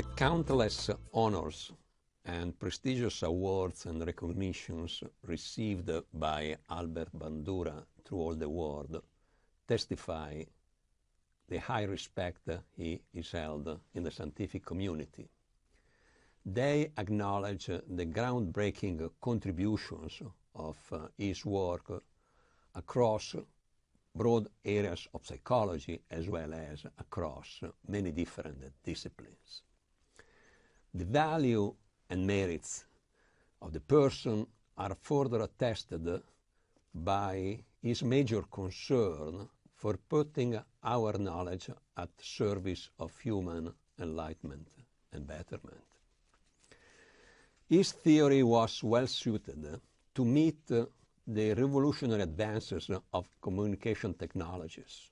The countless honors and prestigious awards and recognitions received by Albert Bandura through all the world testify the high respect he is held in the scientific community. They acknowledge the groundbreaking contributions of his work across broad areas of psychology as well as across many different disciplines. The value and merits of the person are further attested by his major concern for putting our knowledge at service of human enlightenment and betterment. His theory was well suited to meet the revolutionary advances of communication technologies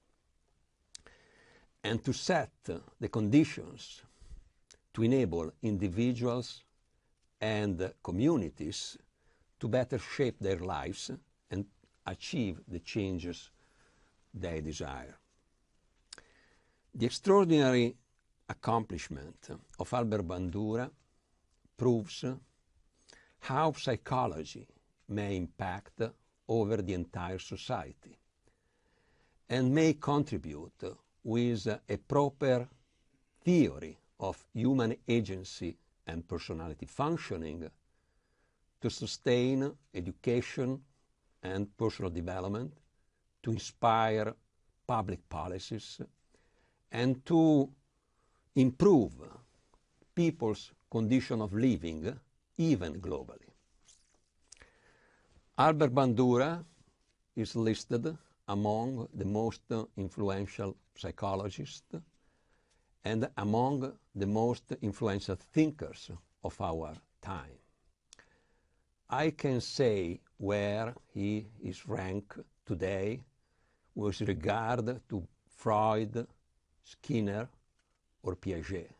and to set the conditions to enable individuals and communities to better shape their lives and achieve the changes they desire. The extraordinary accomplishment of Albert Bandura proves how psychology may impact over the entire society and may contribute with a proper theory of human agency and personality functioning to sustain education and personal development, to inspire public policies, and to improve people's condition of living, even globally. Albert Bandura is listed among the most influential psychologists and among the most influential thinkers of our time. I can say where he is ranked today with regard to Freud, Skinner, or Piaget.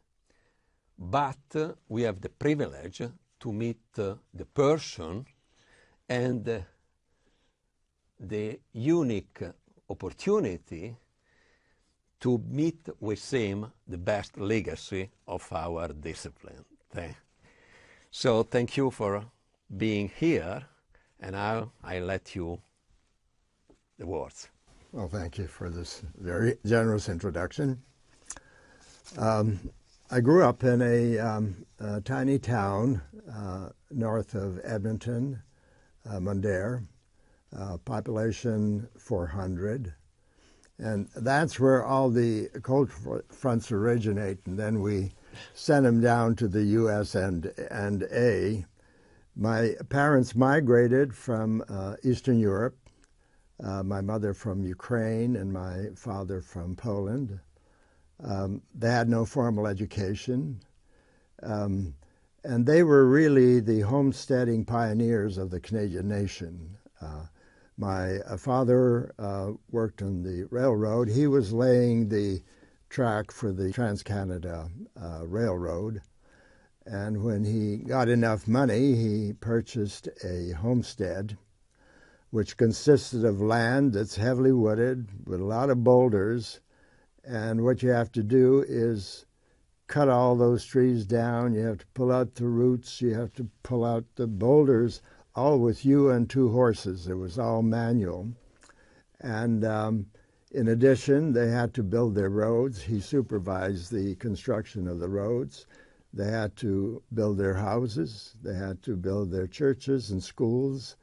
But we have the privilege to meet the person and the unique opportunity to meet with him the best legacy of our discipline. So thank you for being here, and now I let you the words. Well, thank you for this very generous introduction. I grew up in a tiny town north of Edmonton, Bandura, population 400. And that's where all the cold fronts originate, and then we send them down to the U.S. and A. My parents migrated from Eastern Europe, my mother from Ukraine and my father from Poland. They had no formal education, and they were really the homesteading pioneers of the Canadian nation. My father worked on the railroad. He was laying the track for the Trans-Canada Railroad. And when he got enough money, he purchased a homestead, which consisted of land that's heavily wooded with a lot of boulders. And what you have to do is cut all those trees down. You have to pull out the roots. You have to pull out the boulders, all with you and 2 horses. It was all manual. And in addition, they had to build their roads. He supervised the construction of the roads. They had to build their houses. They had to build their churches and schools.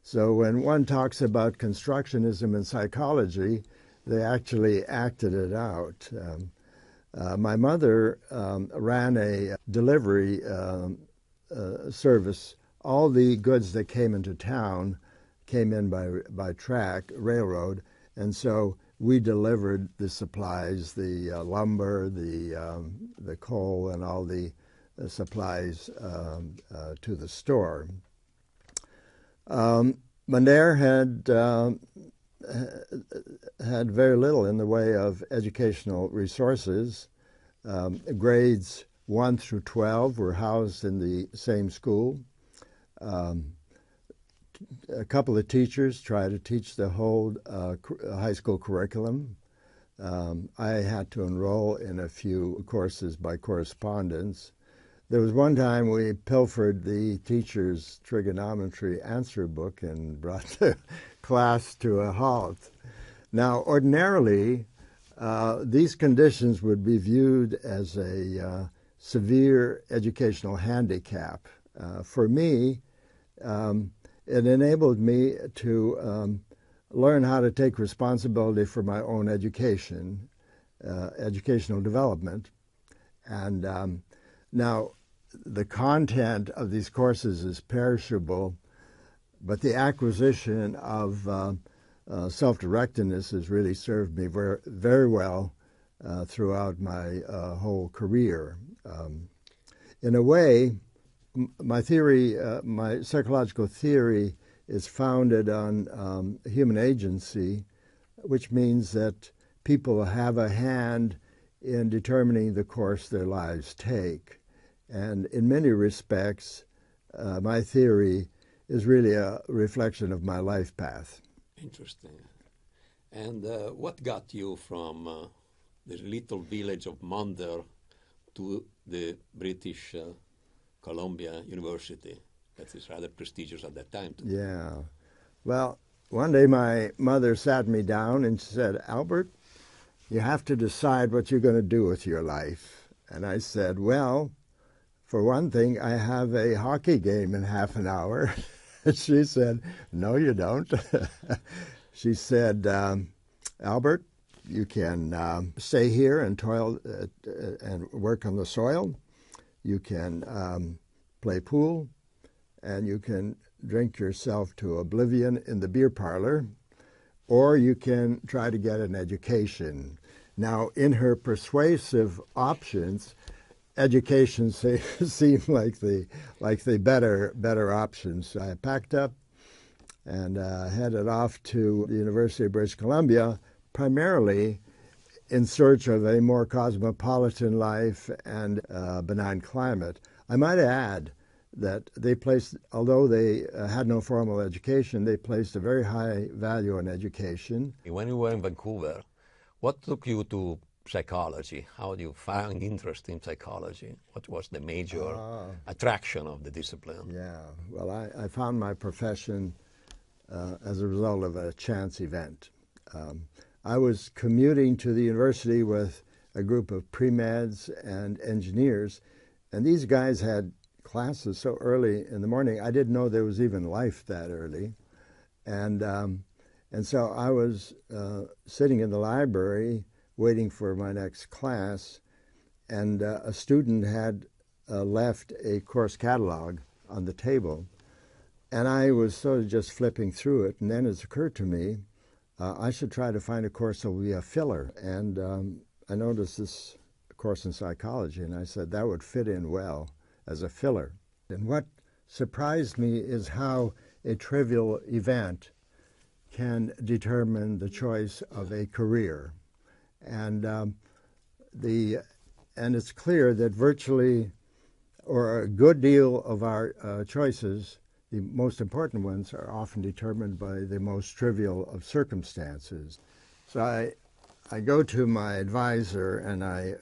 So when one talks about constructionism in psychology, they actually acted it out. My mother ran a delivery service. All the goods that came into town came in by railroad, and so we delivered the supplies, the lumber, the coal, and all the supplies to the store. Bandura had very little in the way of educational resources. Grades 1 through 12 were housed in the same school. A couple of teachers tried to teach the whole high school curriculum. I had to enroll in a few courses by correspondence. There was one time we pilfered the teacher's trigonometry answer book and brought the class to a halt. Now, ordinarily, these conditions would be viewed as a severe educational handicap. For me, it enabled me to learn how to take responsibility for my own education, educational development. And now, the content of these courses is perishable, but the acquisition of self-directedness has really served me very, very well throughout my whole career. In a way, my theory, my psychological theory, is founded on human agency, which means that people have a hand in determining the course their lives take. And in many respects, my theory is really a reflection of my life path. Interesting. And what got you from the little village of Monder to the British Columbia University? That is rather prestigious at that time, too. Yeah. Well, one day my mother sat me down and said, "Albert, you have to decide what you're going to do with your life." And I said, "Well, for one thing, I have a hockey game in half an hour." She said, "No, you don't." She said, "Albert, you can stay here and toil and work on the soil. You can play pool, and you can drink yourself to oblivion in the beer parlor, or you can try to get an education." Now, in her persuasive options, education seemed like the better options. So I packed up and headed off to the University of British Columbia, primarily in search of a more cosmopolitan life and benign climate. I might add that they placed, although they had no formal education, they placed a very high value on education. When you were in Vancouver, what took you to psychology? How did you find interest in psychology? What was the major attraction of the discipline? Yeah, well, I found my profession as a result of a chance event. I was commuting to the university with a group of pre-meds and engineers, and these guys had classes so early in the morning, I didn't know there was even life that early. And so I was sitting in the library waiting for my next class, and a student had left a course catalog on the table. And I was sort of just flipping through it, and then it occurred to me, I should try to find a course that would be a filler. And I noticed this course in psychology, and I said that would fit in well as a filler. And what surprised me is how a trivial event can determine the choice of a career. And it's clear that virtually, or a good deal of our choices, the most important ones, are often determined by the most trivial of circumstances. So I go to my advisor, and I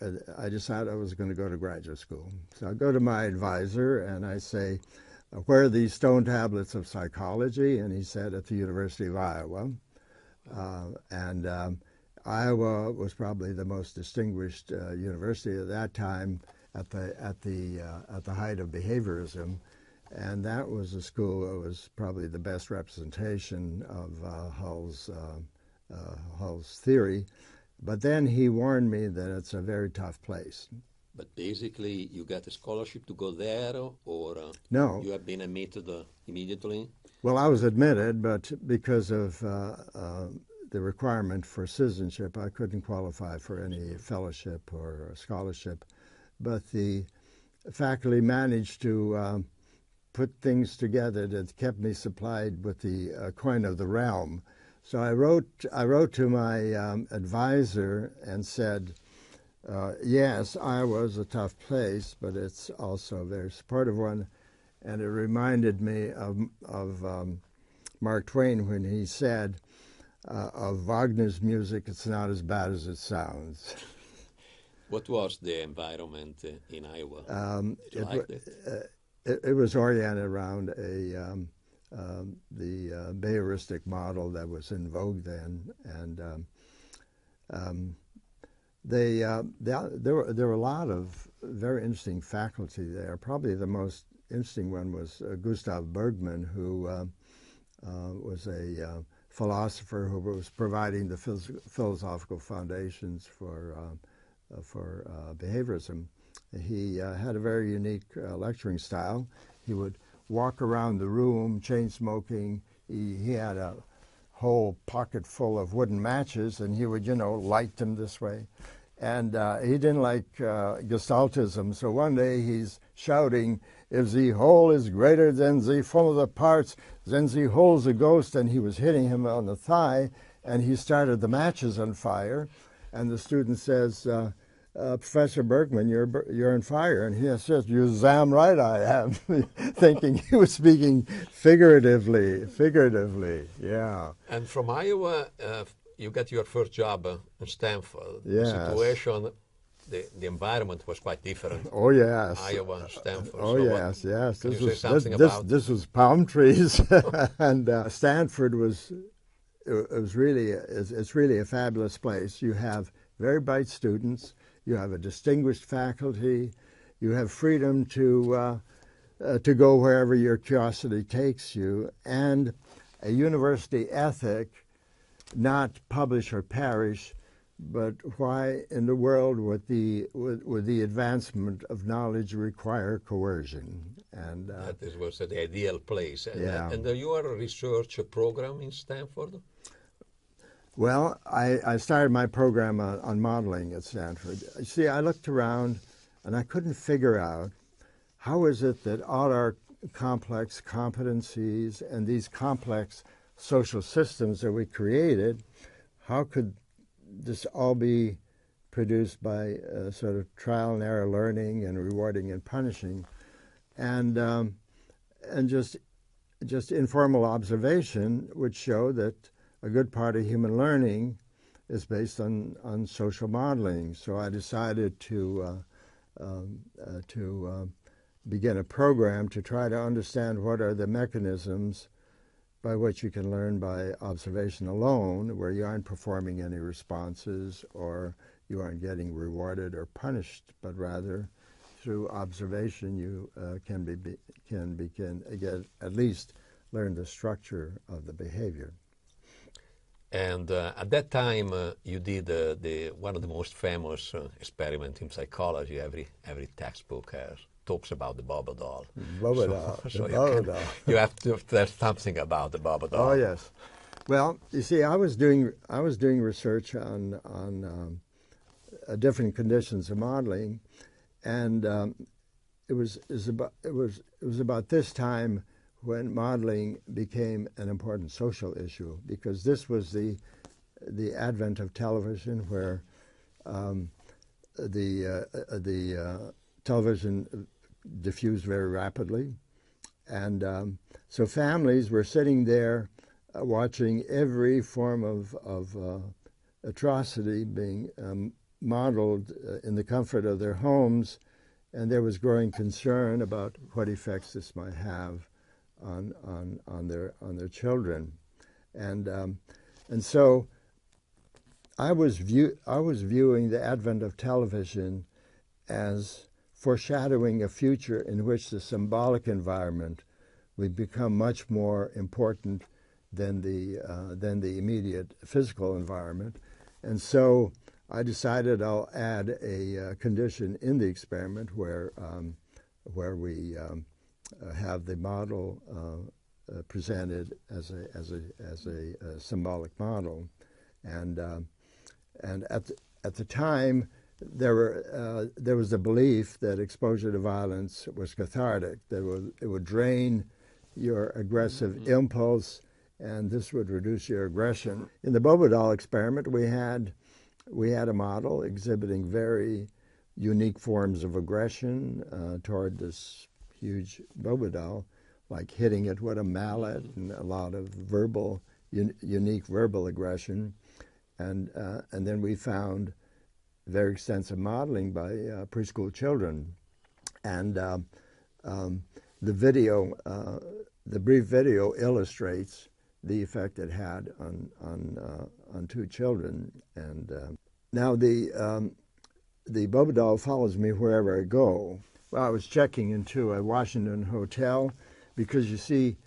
decided I was going to go to graduate school. So I go to my advisor and I say, "Where are these stone tablets of psychology?" And he said, "At the University of Iowa." Iowa was probably the most distinguished university at that time at the height of behaviorism. And that was a school that was probably the best representation of Hull's theory. But then he warned me that it's a very tough place. But basically, you got a scholarship to go there, or no, you have been admitted immediately? Well, I was admitted, but because of the requirement for citizenship, I couldn't qualify for any fellowship or scholarship. But the faculty managed to put things together that kept me supplied with the coin of the realm. So I wrote to my advisor and said, yes, Iowa is a tough place, but it's also a very supportive one. And it reminded me of Mark Twain when he said, of Wagner's music, it's not as bad as it sounds. What was the environment in Iowa? Did you It, like it? it was oriented around the Behavioristic model that was in vogue then, and there were a lot of very interesting faculty there. Probably the most interesting one was Gustav Bergman, who was a philosopher who was providing the philosophical foundations for behaviorism. He had a very unique lecturing style. He would walk around the room, chain smoking. He had a whole pocket full of wooden matches, and he would, light them this way. And he didn't like Gestaltism, so one day he's shouting, "If the whole is greater than the sum of the parts, then the whole's a ghost," and he was hitting him on the thigh, and he started the matches on fire. And the student says, "Professor Bergman, you're on fire." And he says, "You're damn right I am," thinking he was speaking figuratively, yeah. And from Iowa, you got your first job in Stanford. Yes. The situation, the environment was quite different. Oh, yes. Iowa, Stanford. Oh, so yes. This was palm trees. And Stanford was really a fabulous place. You have very bright students. You have a distinguished faculty. You have freedom to go wherever your curiosity takes you, and a university ethic, not publish or perish, but why in the world would the advancement of knowledge require coercion? And that was the ideal place. Yeah. And you are a research program in Stanford? Well, I started my program on modeling at Stanford. You see, I looked around and I couldn't figure out how is it that all our complex competencies and these complex social systems that we created, how could this all be produced by sort of trial and error learning and rewarding and punishing, and just informal observation would show that a good part of human learning is based on social modeling. So I decided to begin a program to try to understand what are the mechanisms by which you can learn by observation alone, where you aren't performing any responses or you aren't getting rewarded or punished, but rather through observation you can begin again at least learn the structure of the behavior. And at that time, you did one of the most famous experiments in psychology. Every textbook talks about the bubble doll. Bubble doll. You have to tell something about the bubble doll. Oh yes. Well, you see, I was doing research on different conditions of modeling, and it was about this time when modeling became an important social issue, because this was the advent of television, where the television diffused very rapidly, and so families were sitting there watching every form of atrocity being modeled in the comfort of their homes, and there was growing concern about what effects this might have on their children, and so I was viewing the advent of television as foreshadowing a future in which the symbolic environment would become much more important than the immediate physical environment, and so I decided I'll add a condition in the experiment where we have the model presented as a symbolic model, and at the time there was a belief that exposure to violence was cathartic, that it would drain your aggressive impulse, and this would reduce your aggression. In the Bobo doll experiment, we had a model exhibiting very unique forms of aggression toward this huge Bobo doll, like hitting it with a mallet and a lot of verbal unique verbal aggression. And then we found very extensive modeling by preschool children. And the brief video illustrates the effect it had on two children. And now the Bobo doll follows me wherever I go. Well, I was checking into a Washington hotel because, you see,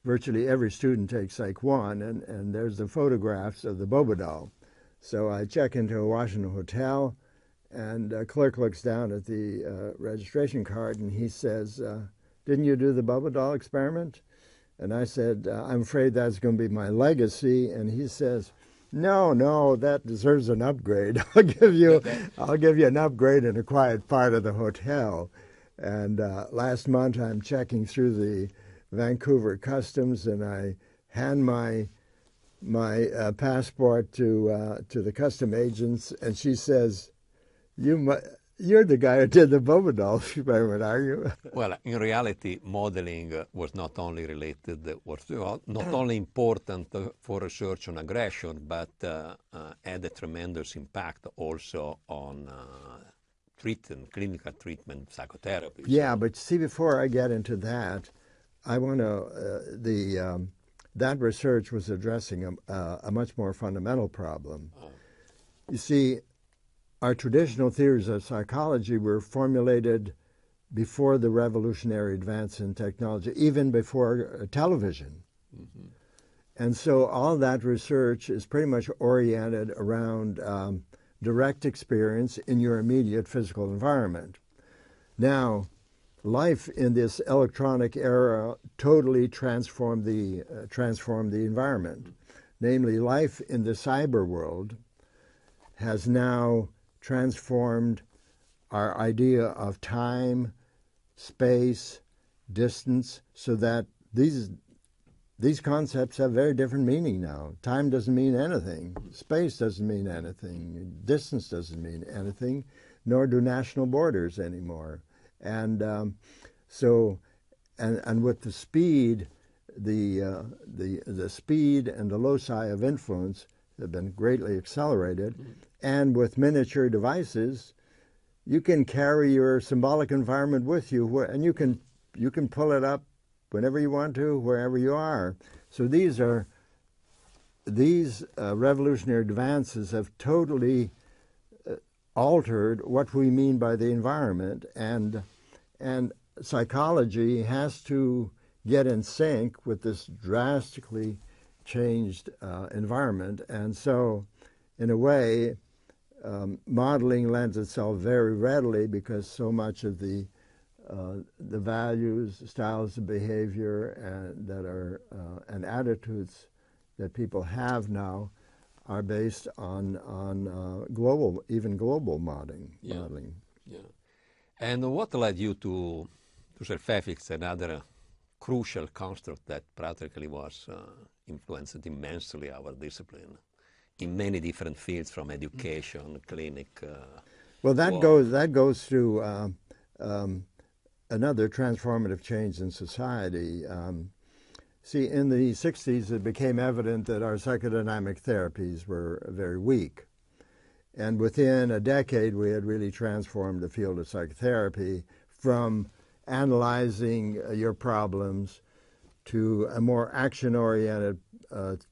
virtually every student takes Psych 1, and there's the photographs of the Bobo doll. So I check into a Washington hotel, and a clerk looks down at the registration card, and he says, didn't you do the Bobo doll experiment? And I said, I'm afraid that's going to be my legacy. And he says, no, that deserves an upgrade. I'll give you an upgrade in a quiet part of the hotel. And last month I'm checking through the Vancouver Customs, and I hand my passport to the custom agents, and she says, You're the guy who did the Bobo doll experiment, are you? Well, in reality, modeling was not only related, was not only important for research on aggression, but had a tremendous impact also on clinical treatment, psychotherapy. Yeah, but see, before I get into that, I want to, that research was addressing a much more fundamental problem. You see, our traditional theories of psychology were formulated before the revolutionary advance in technology, even before television. Mm-hmm. And so all that research is pretty much oriented around direct experience in your immediate physical environment. Now, life in this electronic era totally transformed the environment. Namely, life in the cyber world has now transformed our idea of time, space, distance, so that these concepts have very different meaning now. Time doesn't mean anything. Space doesn't mean anything. Distance doesn't mean anything, nor do national borders anymore. And so with the speed, the speed and the loci of influence have been greatly accelerated. Mm-hmm. And with miniature devices, you can carry your symbolic environment with you, and you can pull it up whenever you want to, wherever you are. So these revolutionary advances have totally altered what we mean by the environment, and psychology has to get in sync with this drastically changed environment. And so, in a way, modeling lends itself very readily, because so much of the values, styles of behavior, and attitudes that people have now are based on global modeling. Yeah. And what led you to self-ethics, another crucial construct that practically was influenced immensely our discipline in many different fields, from education, clinic. Well, that goes through another transformative change in society. See, in the 60s, it became evident that our psychodynamic therapies were very weak. And within a decade, we had really transformed the field of psychotherapy from analyzing your problems to a more action-oriented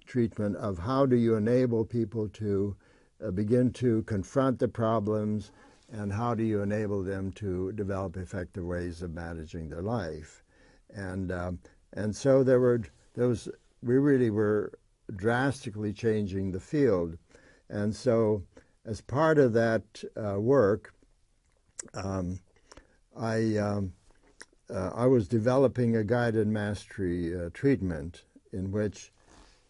treatment of how do you enable people to begin to confront the problems, and how do you enable them to develop effective ways of managing their life. And so we really were drastically changing the field. And so as part of that work, I was developing a guided mastery treatment in which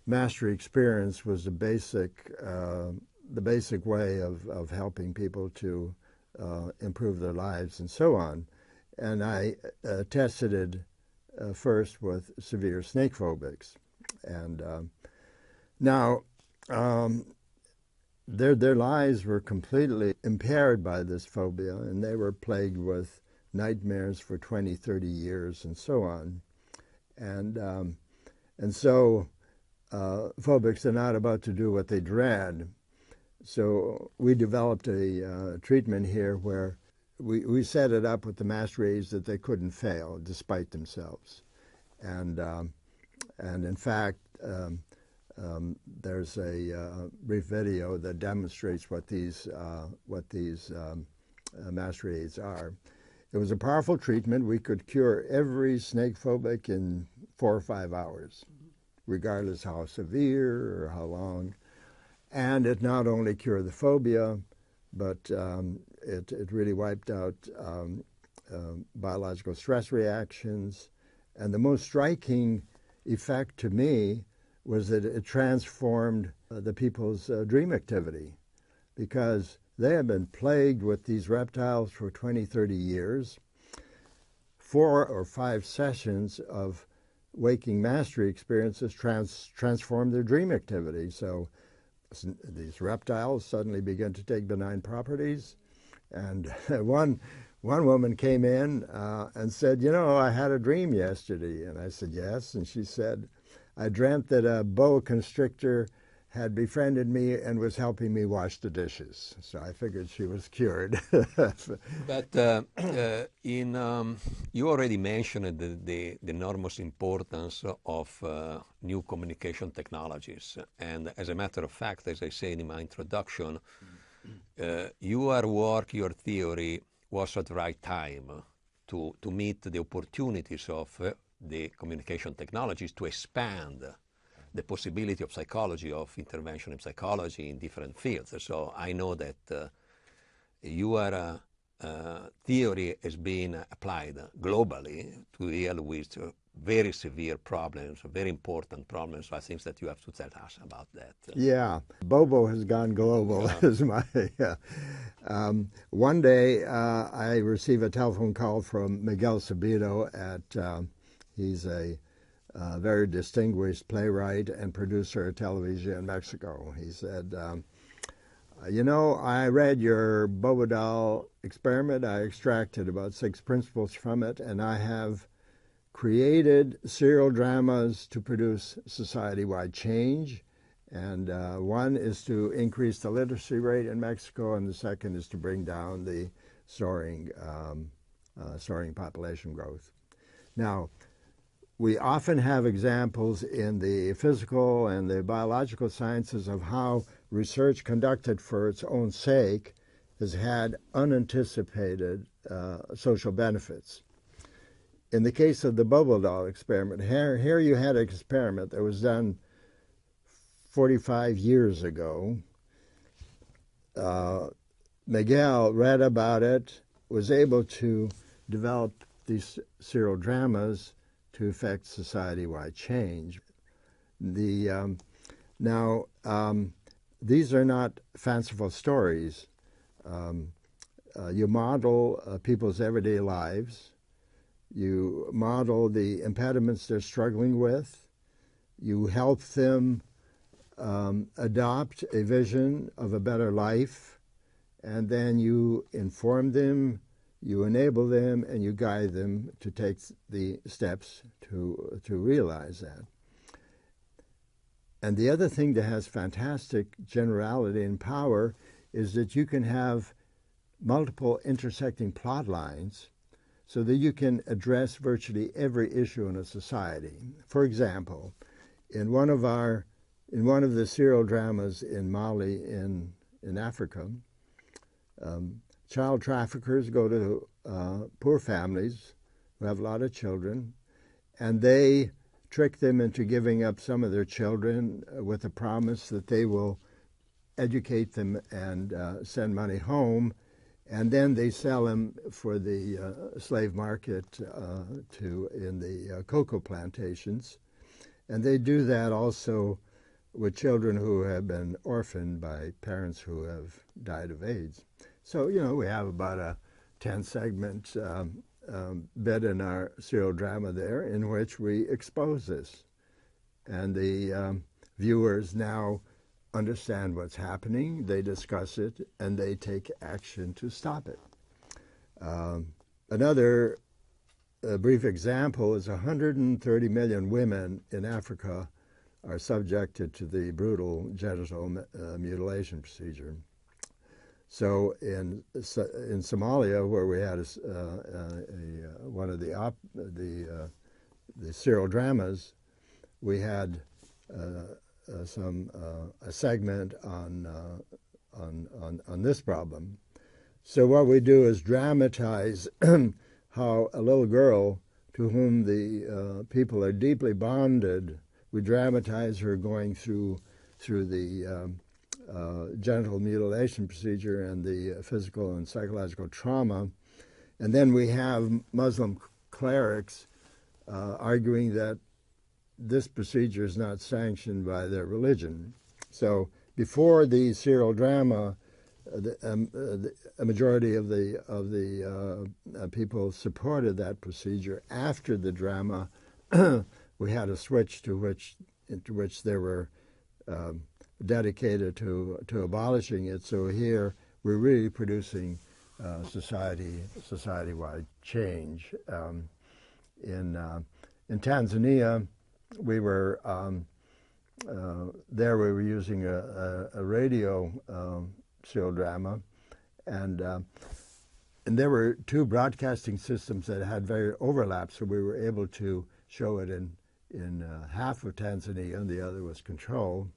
mastery experience was the basic way of helping people to improve their lives and so on. And I tested it first with severe snake phobics. And now their lives were completely impaired by this phobia, and they were plagued with nightmares for 20, 30 years and so on. And so phobics are not about to do what they dread. So we developed a treatment here where we set it up with the master aids that they couldn't fail despite themselves. And in fact, there's a brief video that demonstrates what these master aids are. It was a powerful treatment. We could cure every snake phobic in 4 or 5 hours, regardless how severe or how long. And it not only cured the phobia, but it really wiped out biological stress reactions. And the most striking effect to me was that it transformed the people's dream activity, because they have been plagued with these reptiles for 20, 30 years. 4 or 5 sessions of waking mastery experiences transformed their dream activity. So these reptiles suddenly began to take benign properties. And one woman came in and said, "You know, I had a dream yesterday." And I said, "Yes." And she said, "I dreamt that a boa constrictor had befriended me and was helping me wash the dishes." So I figured she was cured. But you already mentioned the enormous importance of new communication technologies. And as a matter of fact, as I said in my introduction, your work, your theory was at the right time to meet the opportunities of the communication technologies to expand the possibility of psychology, of intervention in psychology in different fields. So I know that your theory has been applied globally to deal with very severe problems, very important problems. So I think that you have to tell us about that. Yeah, Bobo has gone global. Is my one day I received a telephone call from Miguel Sabido he's a very distinguished playwright and producer of television in Mexico. He said, "You know, I read your Bobodal experiment. I extracted about 6 principles from it, and I have created serial dramas to produce society-wide change. And one is to increase the literacy rate in Mexico, and the second is to bring down the soaring population growth." Now, we often have examples in the physical and the biological sciences of how research conducted for its own sake has had unanticipated social benefits. In the case of the bubble doll experiment, here you had an experiment that was done 45 years ago. Miguel read about it, was able to develop these serial dramas to affect society-wide change. These are not fanciful stories. You model people's everyday lives. You model the impediments they're struggling with. You help them adopt a vision of a better life, and then you inform them, you enable them, and you guide them to take the steps to realize that. And the other thing that has fantastic generality and power is that you can have multiple intersecting plot lines so that you can address virtually every issue in a society. For example, in one of the serial dramas in Mali in Africa, child traffickers go to poor families who have a lot of children, and they trick them into giving up some of their children with the promise that they will educate them and send money home, and then they sell them for the slave market in the cocoa plantations. And they do that also with children who have been orphaned by parents who have died of AIDS. So, you know, we have about a 10-segment bit in our serial drama there in which we expose this. And the viewers now understand what's happening, they discuss it, and they take action to stop it. Another brief example is 130 million women in Africa are subjected to the brutal genital mutilation procedure. So in Somalia, where we had one of the serial dramas, we had a segment on this problem. So what we do is dramatize how a little girl to whom the people are deeply bonded, we dramatize her going through the genital mutilation procedure and the physical and psychological trauma. And then we have Muslim clerics arguing that this procedure is not sanctioned by their religion. So before the serial drama, a majority of the people supported that procedure. After the drama, we had a switch into which they were dedicated to abolishing it. So here we're really producing society-wide change. In Tanzania, we were there. We were using a radio serial drama, and there were two broadcasting systems that had very overlap. So we were able to show it in half of Tanzania, and the other was control.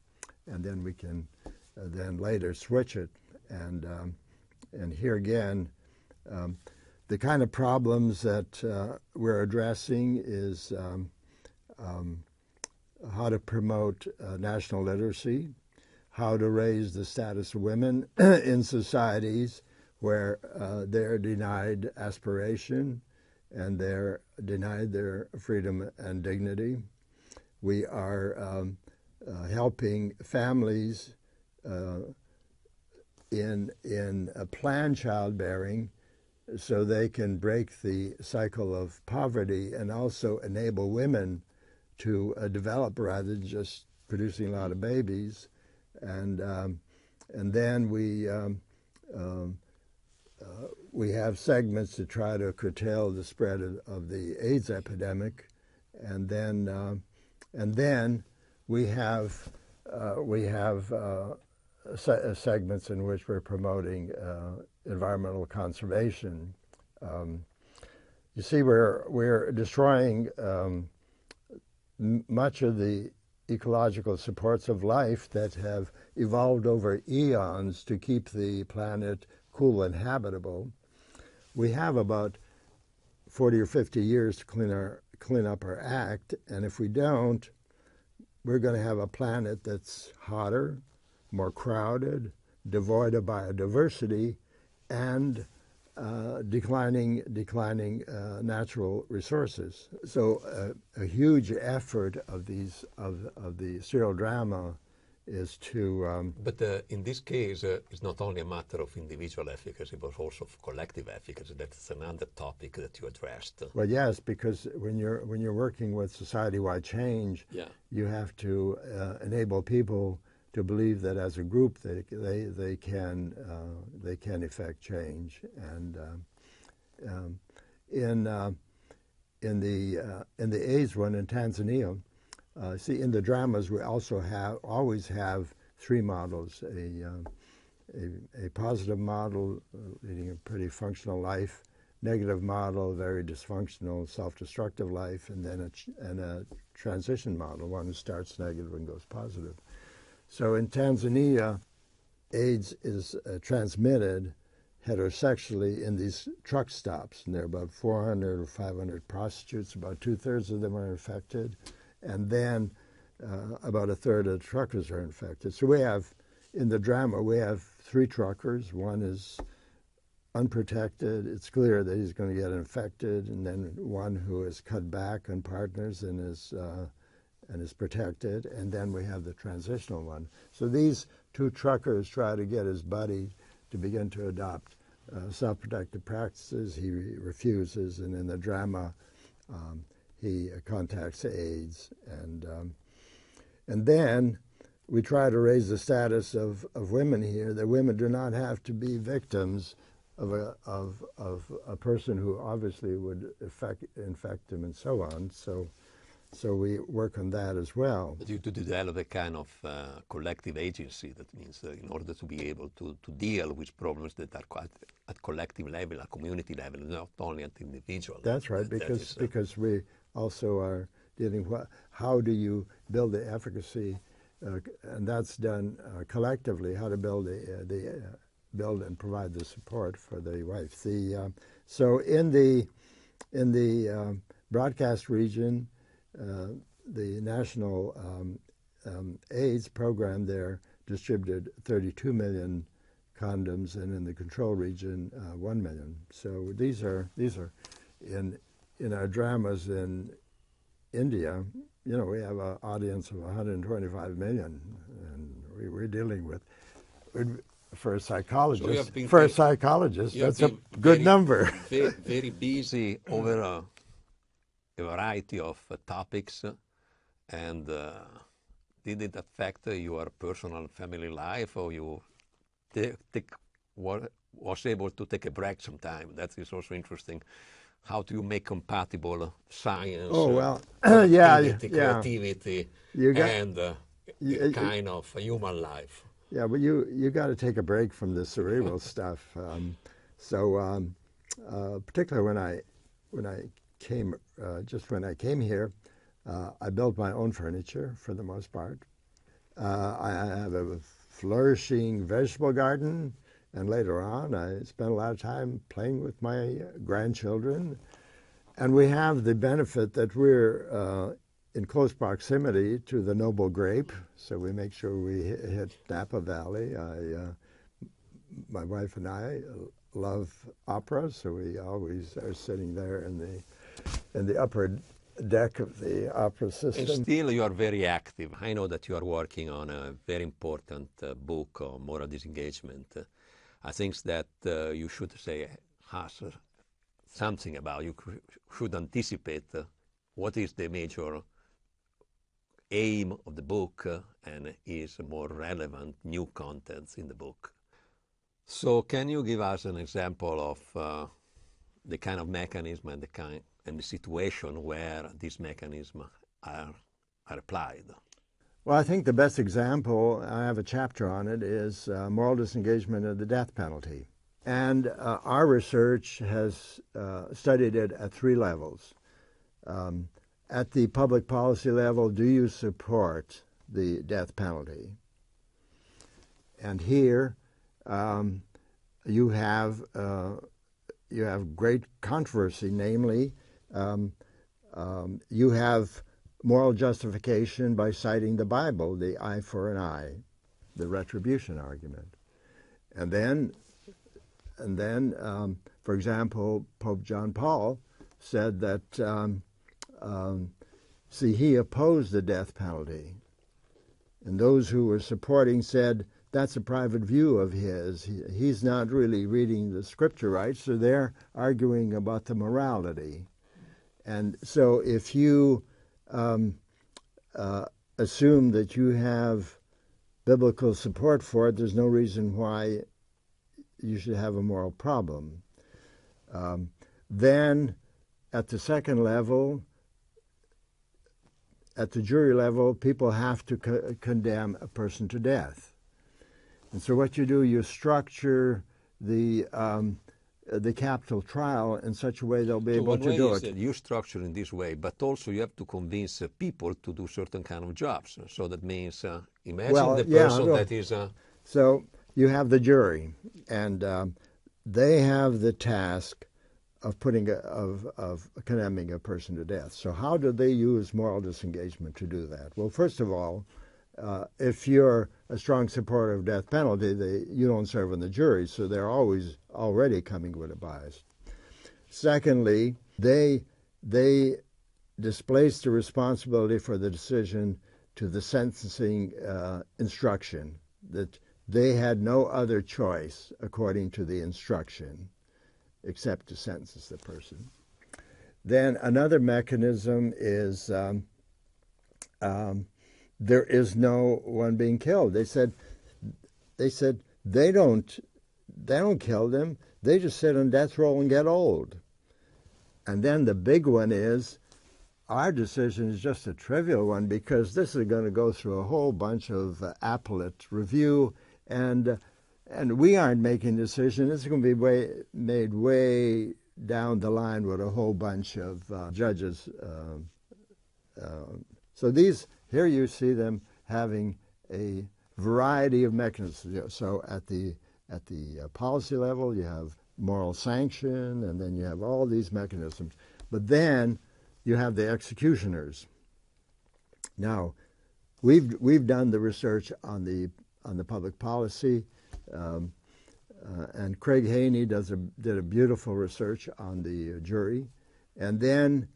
And then we can then later switch it. And here again, the kind of problems that we're addressing is how to promote national literacy, how to raise the status of women in societies where they're denied aspiration and they're denied their freedom and dignity. We are helping families in planned childbearing so they can break the cycle of poverty and also enable women to develop rather than just producing a lot of babies. And then we have segments to try to curtail the spread of the AIDS epidemic, and then we have segments in which we're promoting environmental conservation. You see, we're destroying much of the ecological supports of life that have evolved over eons to keep the planet cool and habitable. We have about 40 or 50 years to clean up our act, and if we don't, we're going to have a planet that's hotter, more crowded, devoid of biodiversity, and declining natural resources. So a huge effort of the serial drama is to. But in this case, it's not only a matter of individual efficacy, but also of collective efficacy. That's another topic that you addressed. Well, yes, because when you're working with society-wide change, yeah, you have to enable people to believe that as a group they can effect change. And in the AIDS one in Tanzania, see, in the dramas we also always have three models: a positive model leading a pretty functional life, negative model, very dysfunctional, self-destructive life, and then a transition model, one who starts negative and goes positive. So in Tanzania, AIDS is transmitted heterosexually in these truck stops, and there are about 400 or 500 prostitutes. About 2/3 of them are infected, and then about a third of the truckers are infected. So we have, in the drama, we have 3 truckers. One is unprotected. It's clear that he's going to get infected, and then one who is cut back on partners and is protected, and then we have the transitional one. So these 2 truckers try to get his buddy to begin to adopt self-protective practices. He refuses, and in the drama, he contacts AIDS, and then we try to raise the status of women here. That women do not have to be victims of a person who obviously would infect them and so on. So So we work on that as well. But you to develop a kind of collective agency. That means in order to be able to deal with problems that are quite at collective level, at community level, not only at individual. That's right, because we also are dealing with how do you build the efficacy, and that's done collectively. How to build build and provide the support for the wife. So in the broadcast region, the national AIDS program there distributed 32 million condoms, and in the control region 1 million. So these are in our dramas in India. You know, we have an audience of 125 million, and we're dealing with, for a psychologist, that's a good number. Very busy over a variety of topics, and did it affect your personal family life, or you was able to take a break sometime? That is also interesting. How do you make compatible science, creativity, and kind of human life? Yeah, but you got to take a break from the cerebral stuff. Particularly when I came here, I built my own furniture for the most part. I have a flourishing vegetable garden, and later on I spent a lot of time playing with my grandchildren. And we have the benefit that we're in close proximity to the noble grape, so we make sure we hit Napa Valley. My wife and I love opera, so we always are sitting there in the upper deck of the opera system. And still you are very active. I know that you are working on a very important book on moral disengagement. I think that you should say something about, you should anticipate what is the major aim of the book and is more relevant new contents in the book. So can you give us an example of the kind of mechanism and the situation where these mechanisms are applied? Well, I think the best example, I have a chapter on it, is moral disengagement of the death penalty. And our research has studied it at 3 levels. At the public policy level, do you support the death penalty? And here you have great controversy, namely you have moral justification by citing the Bible, the eye for an eye, the retribution argument. And then, for example, Pope John Paul said that, he opposed the death penalty. And those who were supporting said, that's a private view of his. He's not really reading the scripture right, so they're arguing about the morality. And so if you assume that you have biblical support for it, there's no reason why you should have a moral problem. Then at the second level, at the jury level, people have to condemn a person to death. And so what you do, you structure the capital trial in such a way they'll be able to do it. You structure in this way, but also you have to convince people to do certain kind of jobs. So that means, imagine the person that is... So you have the jury, and they have the task of condemning a person to death. So how do they use moral disengagement to do that? Well, first of all, if you're a strong supporter of death penalty, you don't serve on the jury, so they're always already coming with a bias. Secondly, they displace the responsibility for the decision to the sentencing instruction, that they had no other choice according to the instruction except to sentence the person. Then another mechanism is there is no one being killed. They said they don't kill them. They just sit on death row and get old. And then the big one is, our decision is just a trivial one because this is going to go through a whole bunch of appellate review, and we aren't making a decision. It's going to be made way down the line with a whole bunch of judges. So these, here you see them having a variety of mechanisms. So at the policy level, you have moral sanction, and then you have all these mechanisms. But then you have the executioners. Now, we've done the research on the public policy, and Craig Haney did a beautiful research on the jury, and then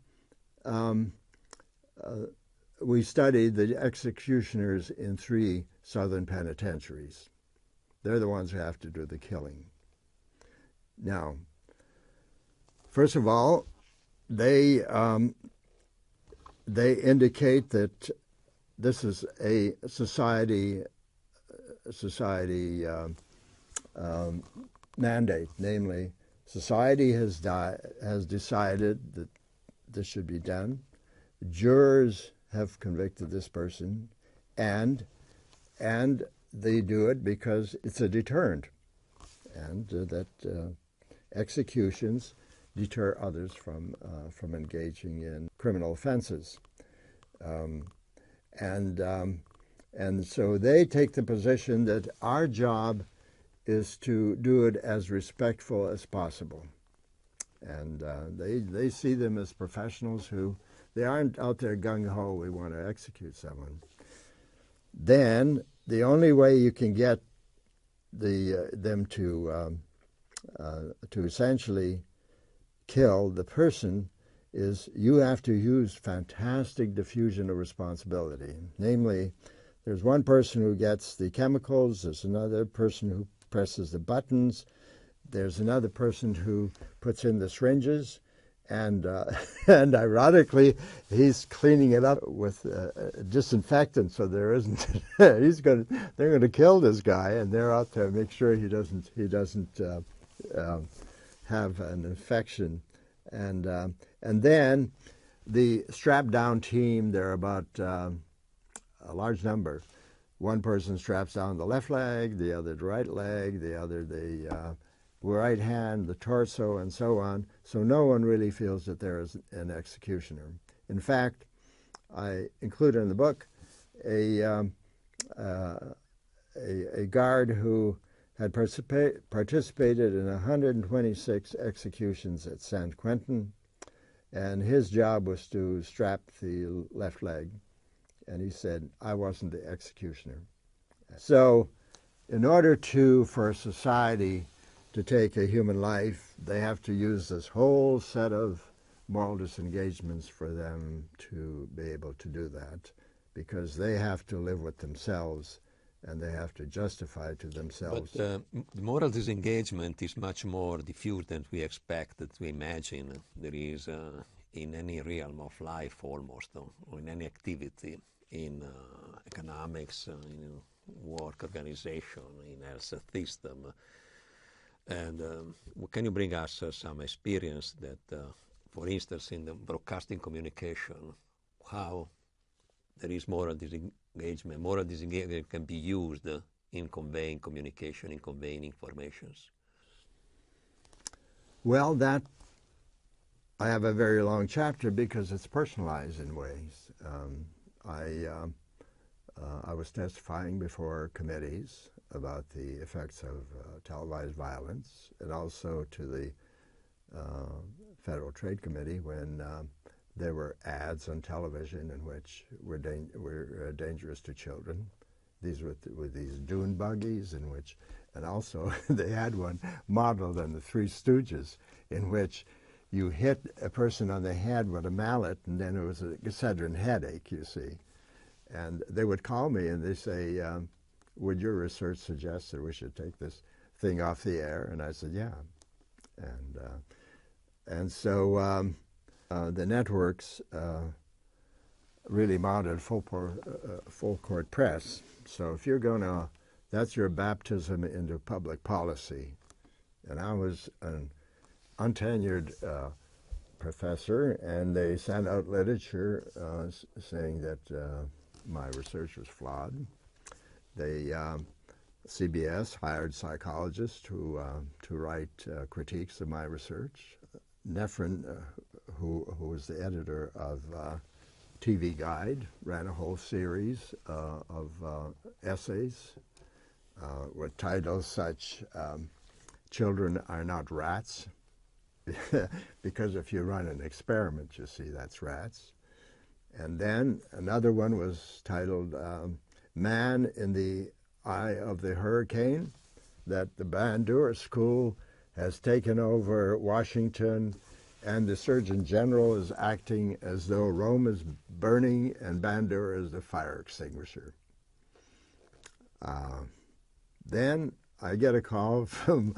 we studied the executioners in 3 southern penitentiaries. They're the ones who have to do the killing. Now, first of all, they indicate that this is a society mandate, namely, society has decided that this should be done. Jurors have convicted this person, and they do it because it's a deterrent, and that executions deter others from engaging in criminal offenses, and so they take the position that our job is to do it as respectful as possible, and they see them as professionals who they aren't out there gung-ho, we want to execute someone. Then the only way you can get them to essentially kill the person is you have to use fantastic diffusion of responsibility. Namely, there's one person who gets the chemicals, there's another person who presses the buttons, there's another person who puts in the syringes, and ironically, he's cleaning it up with disinfectant, so there isn't. They're going to kill this guy, and they're out to make sure he doesn't have an infection, and then the strapped down team. There are about a large number. One person straps down the left leg, the other the right leg, the other the right hand, the torso, and so on. So no one really feels that there is an executioner. In fact, I include in the book a guard who had participated in 126 executions at San Quentin, and his job was to strap the left leg. And he said, I wasn't the executioner. So in order for a society to take a human life, they have to use this whole set of moral disengagements for them to be able to do that, because they have to live with themselves and they have to justify to themselves. But the moral disengagement is much more diffuse than we expect, that we imagine. There is in any realm of life almost, or in any activity, in economics, in work organization, in health system. And can you bring us some experience that, for instance, in the broadcasting communication, how there is moral disengagement? Moral disengagement can be used in conveying communication, in conveying informations. Well, that I have a very long chapter because it's personalized in ways. I was testifying before committees about the effects of televised violence, and also to the Federal Trade Committee when there were ads on television in which were dangerous to children. These were these dune buggies in which, and also they had one modeled on the Three Stooges in which you hit a person on the head with a mallet, and then it was a Excedrin headache, you see. And they would call me and they say, would your research suggest that we should take this thing off the air? And I said, yeah. And so the networks really mounted full court press. So if you're going to, that's your baptism into public policy. And I was an untenured professor, and they sent out literature saying that my research was flawed. CBS hired psychologists to write critiques of my research. Nefren, who was the editor of TV Guide, ran a whole series of essays with titles such "Children Are Not Rats," because if you run an experiment, you see that's rats. And then another one was titled "Man in the Eye of the Hurricane," that the Bandura school has taken over Washington, and the Surgeon General is acting as though Rome is burning and Bandura is the fire extinguisher. Then I get a call from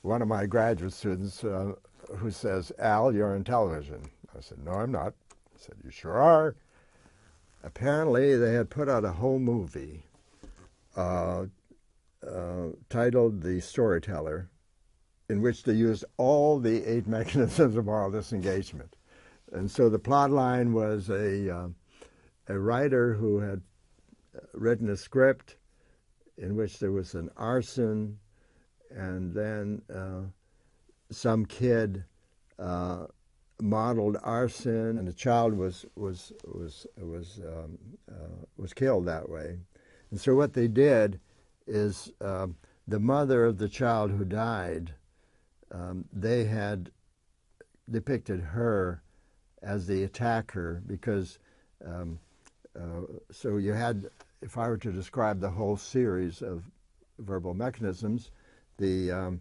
one of my graduate students who says, "Al, you're on television." I said, "No, I'm not." He said, "You sure are." Apparently, they had put out a whole movie titled "The Storyteller," in which they used all the 8 mechanisms of moral disengagement. And so the plot line was a writer who had written a script in which there was an arson, and then some kid modeled arson, and the child was killed that way. And so what they did is the mother of the child who died, they had depicted her as the attacker, because so you had, if I were to describe the whole series of verbal mechanisms, the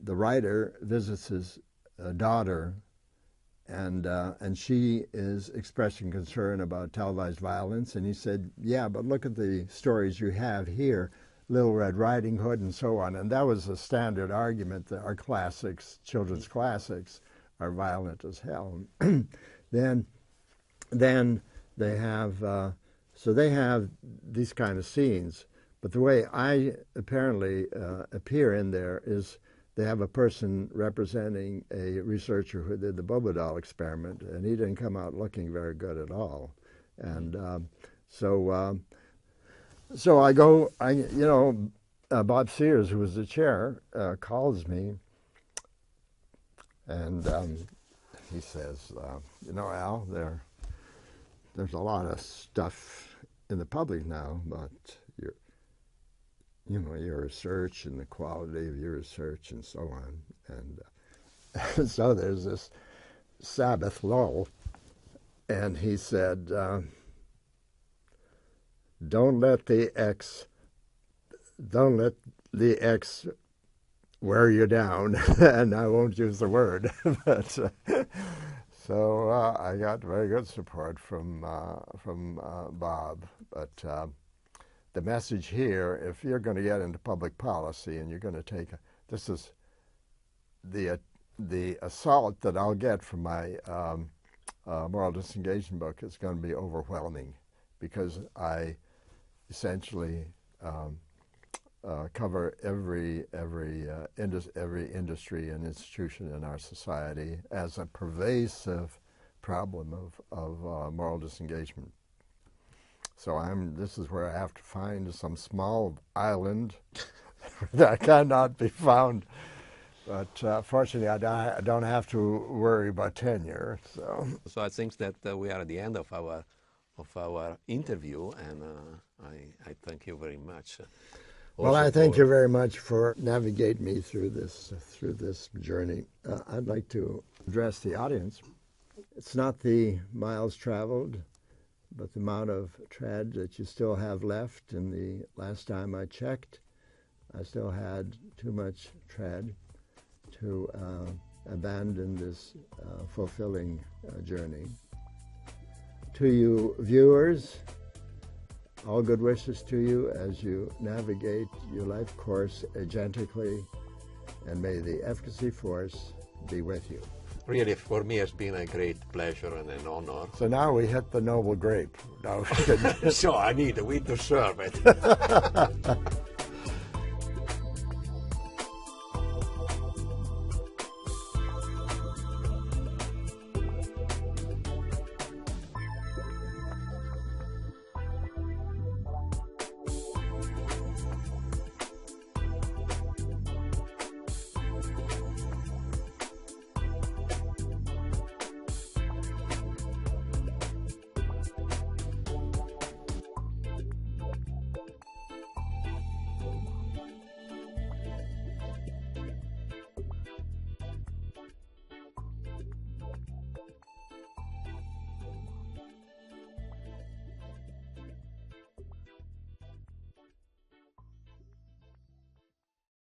writer visits his daughter, and she is expressing concern about televised violence, and he said, "Yeah, but look at the stories you have here, Little Red Riding Hood and so on." And that was a standard argument that our classics, children's classics, are violent as hell. Then they have, so they have these kind of scenes, but the way I apparently appear in there is they have a person representing a researcher who did the Bobo doll experiment, and he didn't come out looking very good at all. And so I go, Bob Sears, who was the chair, calls me, and he says, "Al, there's a lot of stuff in the public now about your research and the quality of your research and so on." And so there's this Sabbath lull, and he said, don't let the X wear you down. And I won't use the word, but so I got very good support from Bob. But the message here, if you're going to get into public policy and you're going to take, this is the assault that I'll get from my moral disengagement book is going to be overwhelming, because I essentially cover every industry and institution in our society as a pervasive problem of moral disengagement. So this is where I have to find some small island that cannot be found. But fortunately, I don't have to worry about tenure. So I think that we are at the end of our interview, and I thank you very much. Well, I thank you very much for navigating me through this journey. I'd like to address the audience. It's not the miles traveled, but the amount of tread that you still have left. And the last time I checked, I still had too much tread to abandon this fulfilling journey. To you viewers, all good wishes to you as you navigate your life course agentically, and may the efficacy force be with you. Really, for me, it's been a great pleasure and an honor. So now we hit the noble grape. Now so I need a way to serve it.